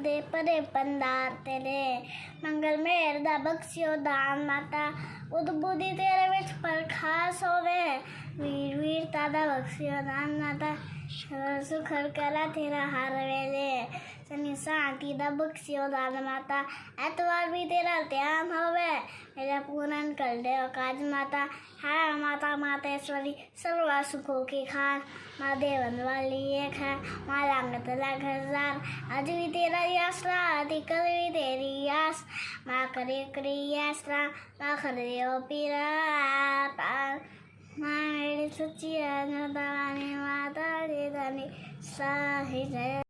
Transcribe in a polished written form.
दे परे पंडार तेरे मंगल मेहर दा बख्शियो दान माता बुध बुद्धि तेरे विच प्रकाश होवे वीर वीरता दा बख्शियो दान माता सुखर करा तेरा हर वेले सनी शांति दा बख्शियो दान माता एतवार भी तेरा ध्यान होवे मेरा पूरन कर दे काज माता है माता मातेश्वरी सर्वा सुखों की खान माँ देवन वाली एक है माँ लागत लाख हजार आज भी तेरा आसरा आदि कल भी तेरी आस माँ करे करी आसरा माँ करे ओ पीरा माँ मेरी सच्ची माता दी दानी साही जय।